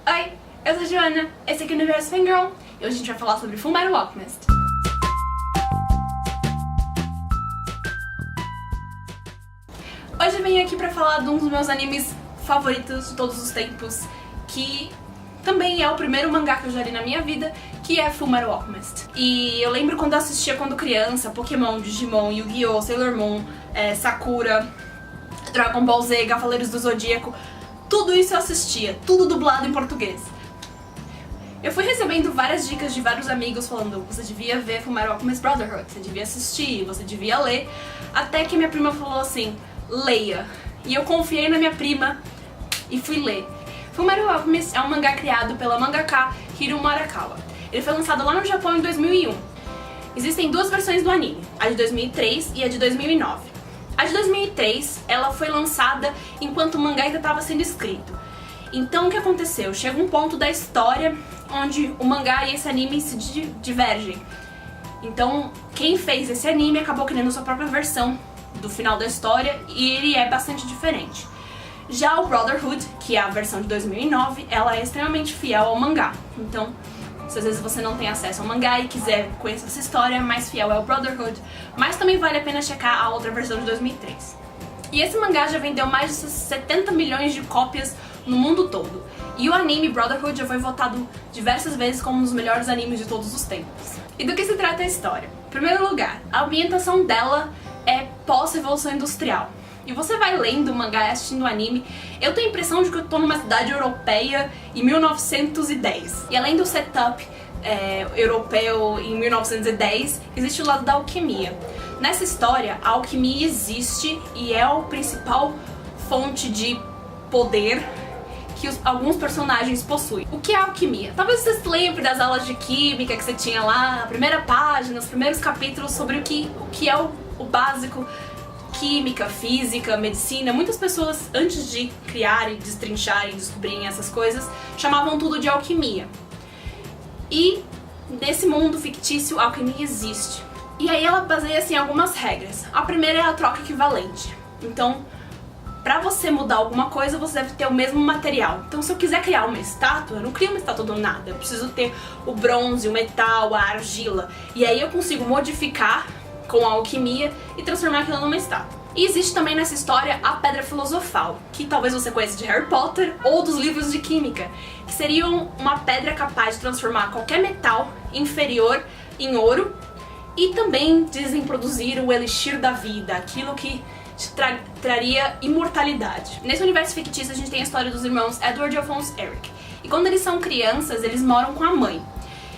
Oi, eu sou a Joana, esse aqui é o Universo Fangirl e hoje a gente vai falar sobre Fullmetal Alchemist. Hoje eu venho aqui pra falar de um dos meus animes favoritos de todos os tempos, que também é o primeiro mangá que eu já li na minha vida, que é Fullmetal Alchemist. E eu lembro quando eu assistia quando criança, Pokémon, Digimon, Yu-Gi-Oh!, Sailor Moon, Sakura, Dragon Ball Z, Cavaleiros do Zodíaco, tudo isso eu assistia, tudo dublado em português. Eu fui recebendo várias dicas de vários amigos falando: você devia ver Fullmetal Alchemist Brotherhood, você devia assistir, você devia ler, até que minha prima falou assim: leia. E eu confiei na minha prima e fui ler. Fullmetal Alchemist é um mangá criado pela mangaka Hiromu Arakawa. Ele foi lançado lá no Japão em 2001. Existem duas versões do anime, a de 2003 e a de 2009. A de 2003, ela foi lançada enquanto o mangá ainda estava sendo escrito. Então o que aconteceu? Chega um ponto da história onde o mangá e esse anime se divergem. Então quem fez esse anime acabou criando sua própria versão do final da história e ele é bastante diferente. Já o Brotherhood, que é a versão de 2009, ela é extremamente fiel ao mangá. Então, se às vezes você não tem acesso ao mangá e quiser conhecer essa história, mais fiel é o Brotherhood, mas também vale a pena checar a outra versão de 2003. E esse mangá já vendeu mais de 70 milhões de cópias no mundo todo. E o anime Brotherhood já foi votado diversas vezes como um dos melhores animes de todos os tempos. E do que se trata a história? Em primeiro lugar, a ambientação dela é pós-revolução industrial. E você vai lendo o mangá e assistindo o anime, eu tenho a impressão de que eu tô numa cidade europeia em 1910. E além do setup europeu em 1910, existe o lado da alquimia. Nessa história, a alquimia existe e é a principal fonte de poder que alguns personagens possuem. O que é a alquimia? Talvez você se lembre das aulas de química que você tinha lá, na primeira página, nos primeiros capítulos, sobre o que é o básico. Química, física, medicina. Muitas pessoas, antes de criarem, destrincharem, descobrirem essas coisas, chamavam tudo de alquimia. E nesse mundo fictício, a alquimia existe. E aí ela baseia-se em algumas regras. A primeira é a troca equivalente. Então, pra você mudar alguma coisa, você deve ter o mesmo material. Então, se eu quiser criar uma estátua, eu não crio uma estátua do nada. Eu preciso ter o bronze, o metal, a argila. E aí eu consigo modificar com a alquimia e transformar aquilo numa estátua. E existe também nessa história a Pedra Filosofal, que talvez você conheça de Harry Potter ou dos livros de química, que seriam uma pedra capaz de transformar qualquer metal inferior em ouro, e também dizem produzir o elixir da vida, aquilo que te traria imortalidade. Nesse universo fictício a gente tem a história dos irmãos Edward e Alphonse Eric, e quando eles são crianças eles moram com a mãe.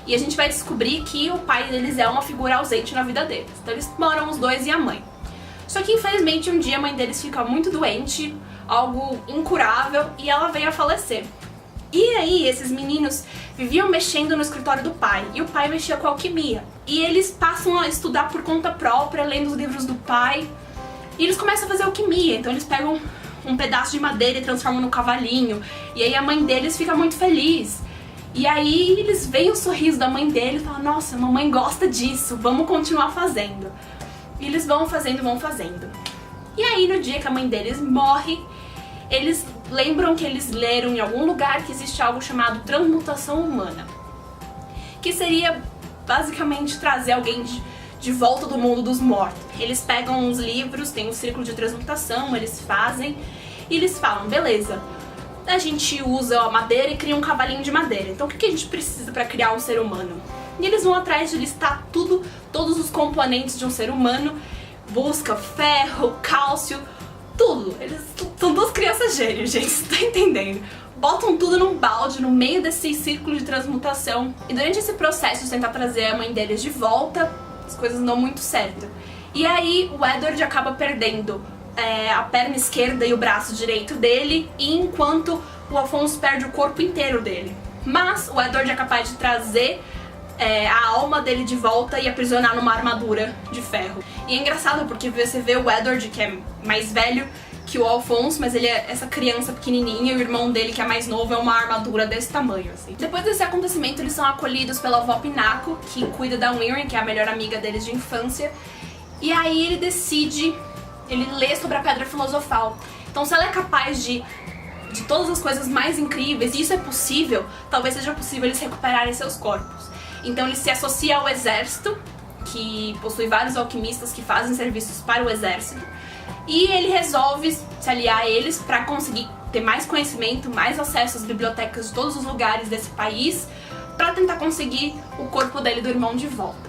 E a gente vai descobrir que o pai deles é uma figura ausente na vida deles. Então eles moram os dois e a mãe. Só que infelizmente um dia a mãe deles fica muito doente, algo incurável, e ela vem a falecer. E aí esses meninos viviam mexendo no escritório do pai, e o pai mexia com a alquimia. E eles passam a estudar por conta própria, lendo os livros do pai, e eles começam a fazer alquimia. Então eles pegam um pedaço de madeira e transformam no cavalinho, e aí a mãe deles fica muito feliz. E aí eles veem o sorriso da mãe dele e falam: nossa, a mamãe gosta disso, vamos continuar fazendo. E eles vão fazendo, vão fazendo. E aí no dia que a mãe deles morre, eles lembram que eles leram em algum lugar que existe algo chamado transmutação humana, que seria basicamente trazer alguém de volta do mundo dos mortos. Eles pegam uns livros, tem um círculo de transmutação, eles fazem e eles falam: beleza, a gente usa a madeira e cria um cavalinho de madeira. Então o que a gente precisa para criar um ser humano? E eles vão atrás de listar todos os componentes de um ser humano. Busca ferro, cálcio, tudo. Eles são duas crianças gênios, gente, você tá entendendo? Botam tudo num balde no meio desse círculo de transmutação. E durante esse processo de tentar trazer a mãe deles de volta, as coisas não muito certo. E aí o Edward acaba perdendo a perna esquerda e o braço direito dele, e enquanto o Alphonse perde o corpo inteiro dele. Mas o Edward é capaz de trazer a alma dele de volta e aprisionar numa armadura de ferro. E é engraçado porque você vê o Edward, que é mais velho que o Alphonse, mas ele é essa criança pequenininha, e o irmão dele, que é mais novo, é uma armadura desse tamanho, assim. Depois desse acontecimento, eles são acolhidos pela avó Pinako, que cuida da Winry, que é a melhor amiga deles de infância. E aí ele lê sobre a Pedra Filosofal. Então se ela é capaz de de todas as coisas mais incríveis, e isso é possível, talvez seja possível eles recuperarem seus corpos. Então ele se associa ao exército, que possui vários alquimistas que fazem serviços para o exército, e ele resolve se aliar a eles para conseguir ter mais conhecimento, mais acesso às bibliotecas de todos os lugares desse país, para tentar conseguir o corpo dele e do irmão de volta.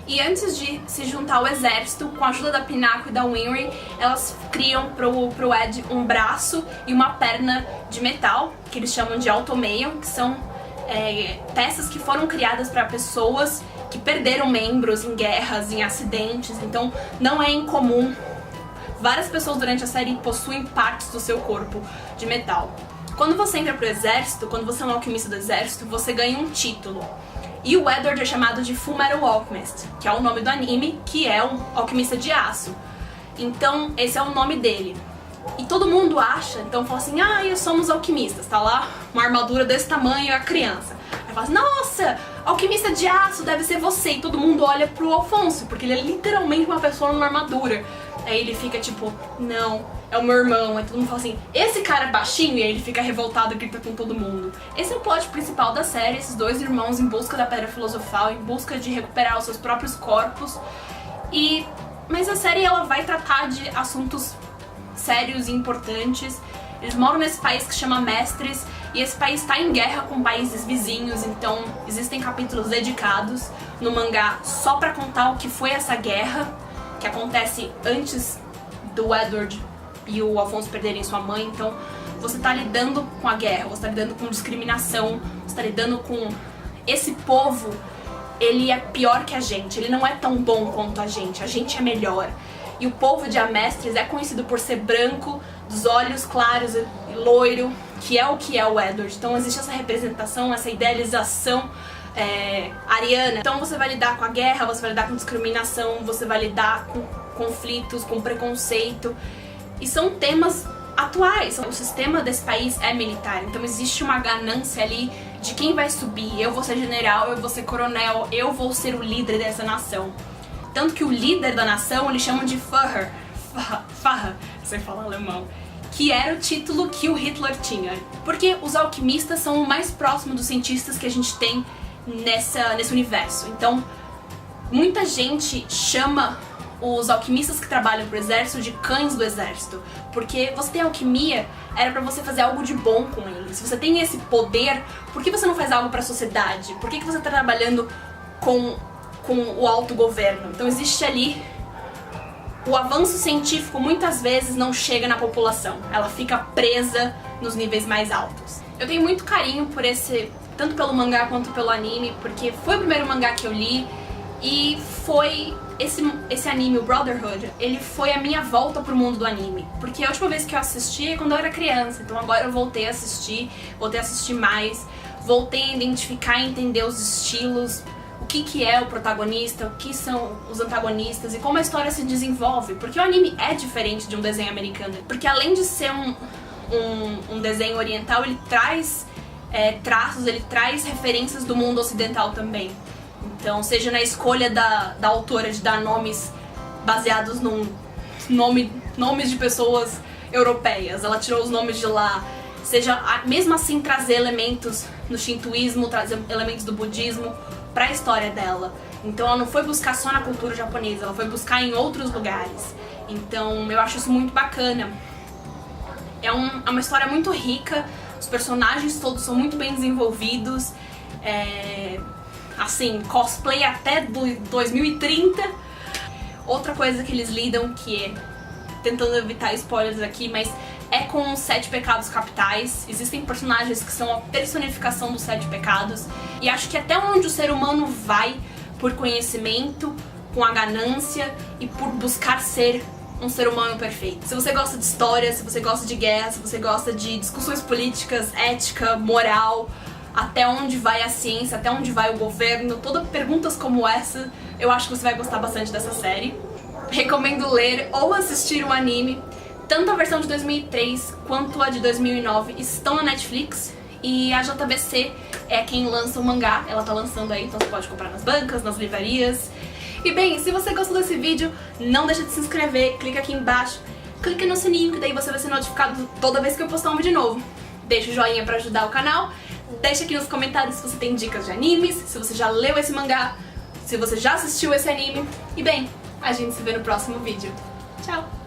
E antes de se juntar ao exército, com a ajuda da Pinnacle e da Winry, elas criam pro Ed um braço e uma perna de metal, que eles chamam de Automation, que são peças que foram criadas para pessoas que perderam membros em guerras, em acidentes, então não é incomum. Várias pessoas durante a série possuem partes do seu corpo de metal. Quando você entra pro exército, quando você é um alquimista do exército, você ganha um título. E o Edward é chamado de Full Metal Alchemist, que é o nome do anime, que é um alquimista de aço. Então, esse é o nome dele. E todo mundo acha, então fala assim, somos alquimistas, tá lá uma armadura desse tamanho, a criança. Aí fala assim, nossa, alquimista de aço, deve ser você. E todo mundo olha pro Alfonso, porque ele é literalmente uma pessoa numa armadura. Aí ele fica tipo, não, é o meu irmão. Aí todo mundo fala assim, esse cara é baixinho, e aí ele fica revoltado e grita com todo mundo. Esse é o plot principal da série, esses dois irmãos em busca da Pedra Filosofal, em busca de recuperar os seus próprios corpos. Mas a série ela vai tratar de assuntos sérios e importantes. Eles moram nesse país que se chama Mestres, e esse país está em guerra com países vizinhos, então existem capítulos dedicados no mangá só pra contar o que foi essa guerra, que acontece antes do Edward e o Alfonso perderem sua mãe. Então você tá lidando com a guerra, você tá lidando com discriminação, você tá lidando com esse povo. Ele é pior que a gente, ele não é tão bom quanto a gente é melhor. E o povo de Amestres é conhecido por ser branco, dos olhos claros e loiro, que é o Edward. Então existe essa representação, essa idealização ariana. Então você vai lidar com a guerra, você vai lidar com discriminação, você vai lidar com conflitos, com preconceito. E são temas atuais. O sistema desse país é militar, então existe uma ganância ali de quem vai subir. Eu vou ser general, eu vou ser coronel, eu vou ser o líder dessa nação. Tanto que o líder da nação eles chamam de Führer, sem falar alemão, que era o título que o Hitler tinha. Porque os alquimistas são o mais próximo dos cientistas que a gente tem nesse universo. Então, muita gente chama os alquimistas que trabalham pro exército de cães do exército. Porque você tem alquimia, era pra você fazer algo de bom com ele. Se você tem esse poder, por que você não faz algo pra sociedade? Por que você tá trabalhando com o autogoverno? Então existe ali o avanço científico muitas vezes não chega na população, ela fica presa nos níveis mais altos. Eu tenho muito carinho por tanto pelo mangá quanto pelo anime, porque foi o primeiro mangá que eu li e foi esse anime, o Brotherhood, ele foi a minha volta pro mundo do anime. Porque a última vez que eu assisti é quando eu era criança, então agora eu voltei a assistir mais, voltei a identificar e entender os estilos, o que é o protagonista, o que são os antagonistas e como a história se desenvolve. Porque o anime é diferente de um desenho americano. Porque além de ser um desenho oriental, ele traz traços, ele traz referências do mundo ocidental também. Então, seja na escolha da autora de dar nomes baseados nomes de pessoas europeias, ela tirou os nomes de lá. Seja, mesmo assim, trazer elementos no shintoísmo, trazer elementos do budismo para a história dela. Então ela não foi buscar só na cultura japonesa, ela foi buscar em outros lugares. Então eu acho isso muito bacana. É uma história muito rica, os personagens todos são muito bem desenvolvidos. Assim, cosplay até 2030. Outra coisa que eles lidam, que é, tentando evitar spoilers aqui, mas é com os 7 pecados capitais. Existem personagens que são a personificação dos 7 pecados. E acho que até onde o ser humano vai por conhecimento, com a ganância e por buscar ser um ser humano perfeito. Se você gosta de história, se você gosta de guerra, se você gosta de discussões políticas, ética, moral, até onde vai a ciência, até onde vai o governo, todas perguntas como essa, eu acho que você vai gostar bastante dessa série. Recomendo ler ou assistir o anime. Tanto a versão de 2003 quanto a de 2009 estão na Netflix. E a JBC é quem lança o mangá, ela tá lançando aí, então você pode comprar nas bancas, nas livrarias. E bem, se você gostou desse vídeo, não deixa de se inscrever, clica aqui embaixo, clica no sininho que daí você vai ser notificado toda vez que eu postar um vídeo novo. deixa o joinha pra ajudar o canal. Deixa aqui nos comentários se você tem dicas de animes, se você já leu esse mangá, se você já assistiu esse anime. E bem, a gente se vê no próximo vídeo. Tchau!